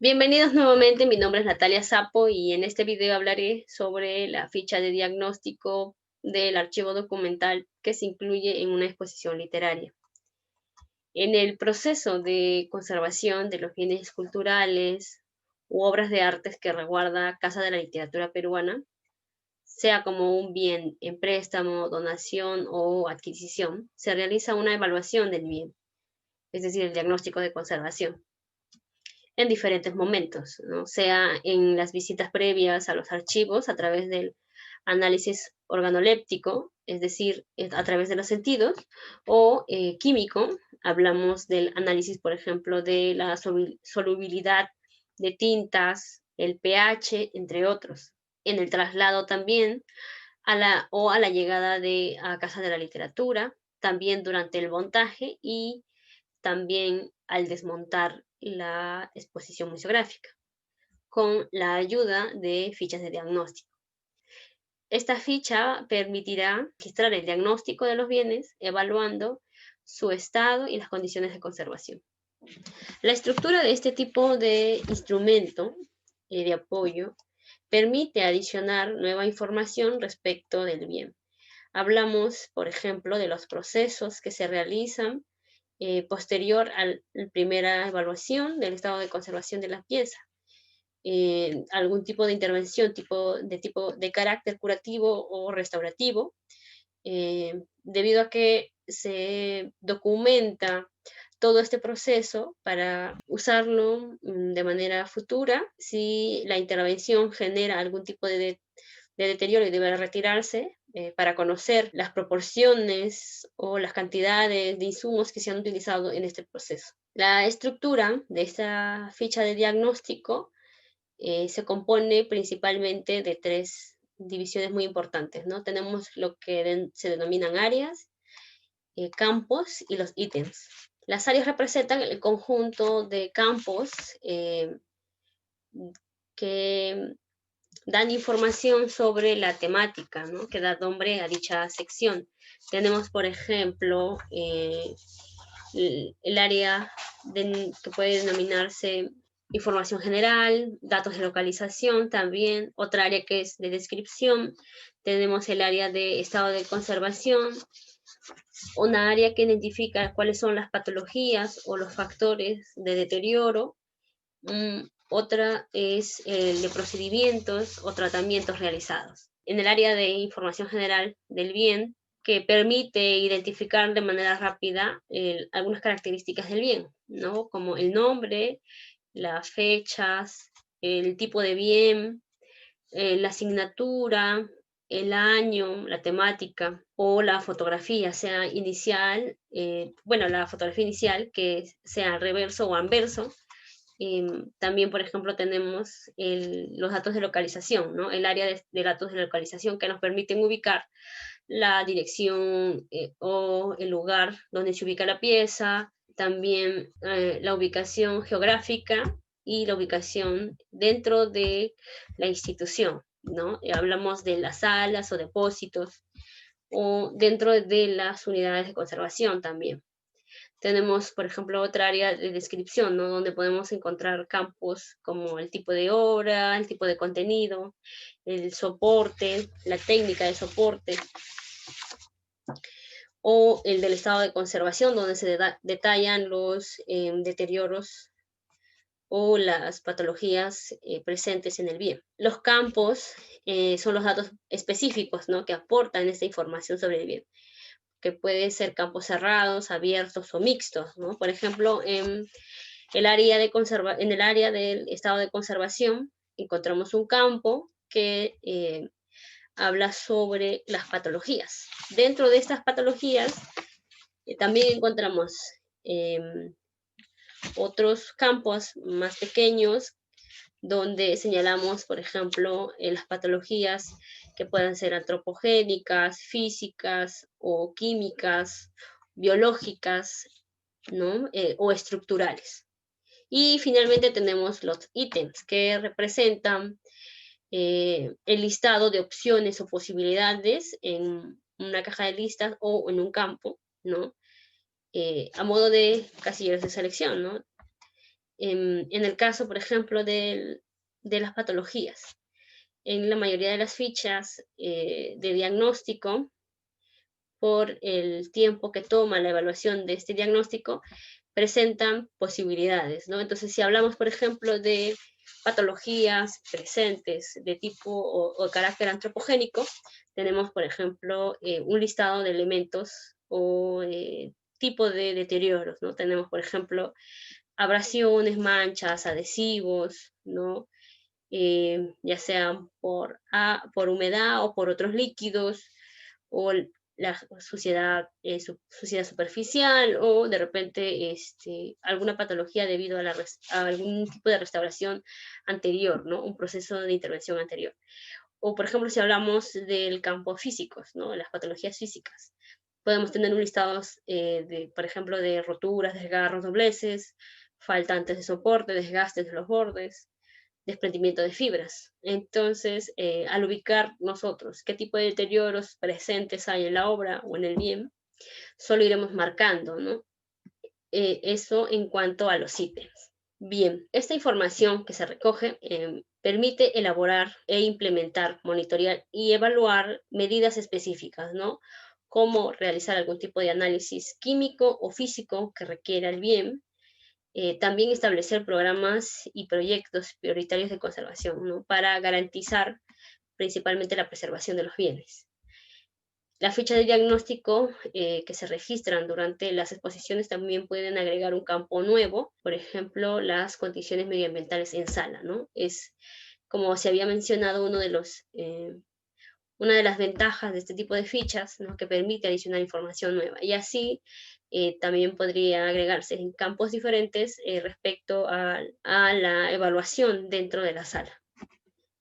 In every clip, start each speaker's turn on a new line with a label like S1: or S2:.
S1: Bienvenidos nuevamente, mi nombre es Natalia Sapo y en este video hablaré sobre la ficha de diagnóstico del archivo documental que se incluye en una exposición literaria. En el proceso de conservación de los bienes culturales u obras de artes que resguarda Casa de la Literatura Peruana, sea como un bien en préstamo, donación o adquisición, se realiza una evaluación del bien, es decir, el diagnóstico de conservación en diferentes momentos, ¿no? Sea en las visitas previas a los archivos a través del análisis organoléptico, es decir, a través de los sentidos, o químico, hablamos del análisis, por ejemplo, de la solubilidad de tintas, el pH, entre otros. En el traslado también a la llegada a Casa de la Literatura, también durante el montaje y también al desmontar la exposición museográfica, con la ayuda de fichas de diagnóstico. Esta ficha permitirá registrar el diagnóstico de los bienes, evaluando su estado y las condiciones de conservación. La estructura de este tipo de instrumento de apoyo permite adicionar nueva información respecto del bien. Hablamos, por ejemplo, de los procesos que se realizan posterior a la primera evaluación del estado de conservación de la pieza. Algún tipo de intervención tipo de carácter curativo o restaurativo, debido a que se documenta todo este proceso para usarlo de manera futura si la intervención genera algún tipo de deterioro y debe retirarse, para conocer las proporciones o las cantidades de insumos que se han utilizado en este proceso. La estructura de esta ficha de diagnóstico se compone principalmente de tres divisiones muy importantes, ¿no? Tenemos lo que se denominan áreas, campos y los ítems. Las áreas representan el conjunto de campos que dan información sobre la temática, ¿no? Que da nombre a dicha sección. Tenemos, por ejemplo, el área que puede denominarse información general, datos de localización también, otra área que es de descripción, tenemos el área de estado de conservación, una área que identifica cuáles son las patologías o los factores de deterioro. Otra es el de procedimientos o tratamientos realizados. En el área de información general del bien, que permite identificar de manera rápida algunas características del bien, ¿no? Como el nombre, las fechas, el tipo de bien, la asignatura, el año, la temática o la fotografía, sea inicial, la fotografía inicial que sea reverso o anverso. También, por ejemplo, tenemos los datos de localización, ¿no? El área de datos de localización que nos permiten ubicar la dirección o el lugar donde se ubica la pieza, también la ubicación geográfica y la ubicación dentro de la institución, ¿no? Hablamos de las salas o depósitos o dentro de las unidades de conservación también. Tenemos, por ejemplo, otra área de descripción, ¿no? Donde podemos encontrar campos como el tipo de obra, el tipo de contenido, el soporte, la técnica de soporte, o el del estado de conservación, donde se detallan los deterioros o las patologías presentes en el bien. Los campos son los datos específicos, ¿no? Que aportan esta información sobre el bien, que pueden ser campos cerrados, abiertos o mixtos, ¿no? Por ejemplo, en en el área del estado de conservación encontramos un campo que habla sobre las patologías. Dentro de estas patologías también encontramos otros campos más pequeños donde señalamos, por ejemplo, las patologías que puedan ser antropogénicas, físicas o químicas, biológicas, ¿no? O estructurales. Y finalmente tenemos los ítems que representan el listado de opciones o posibilidades en una caja de listas o en un campo, ¿no? A modo de casilleros de selección, ¿no? En el caso, por ejemplo, de las patologías, en la mayoría de las fichas de diagnóstico, por el tiempo que toma la evaluación de este diagnóstico, presentan posibilidades, ¿no? Entonces, si hablamos, por ejemplo, de patologías presentes de tipo o carácter antropogénico, tenemos, por ejemplo, un listado de elementos o tipo de deterioros, ¿no? Tenemos, por ejemplo, abrasiones, manchas, adhesivos, ¿no? Ya sean por humedad o por otros líquidos, o la suciedad, suciedad superficial, o de repente alguna patología debido a algún tipo de restauración anterior, ¿no? Un proceso de intervención anterior. O, por ejemplo, si hablamos del campo físicos, ¿no? Las patologías físicas. Podemos tener un listado, por ejemplo, de roturas, desgarros, dobleces, faltantes de soporte, desgastes de los bordes, desprendimiento de fibras. Entonces, al ubicar nosotros qué tipo de deterioros presentes hay en la obra o en el bien, solo iremos marcando, ¿no? Eso en cuanto a los ítems. Bien, esta información que se recoge permite elaborar e implementar, monitorear y evaluar medidas específicas, ¿no? Cómo realizar algún tipo de análisis químico o físico que requiera el bien, también establecer programas y proyectos prioritarios de conservación, ¿no? Para garantizar principalmente la preservación de los bienes. La ficha de diagnóstico que se registran durante las exposiciones también pueden agregar un campo nuevo, por ejemplo, las condiciones medioambientales en sala, ¿no? Es, como se había mencionado, una de las ventajas de este tipo de fichas, ¿no? Que permite adicionar información nueva. Y así también podría agregarse en campos diferentes respecto a la evaluación dentro de la sala.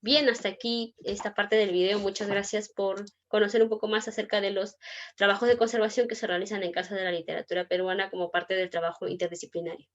S1: Bien, hasta aquí esta parte del video. Muchas gracias por conocer un poco más acerca de los trabajos de conservación que se realizan en Casa de la Literatura Peruana como parte del trabajo interdisciplinario.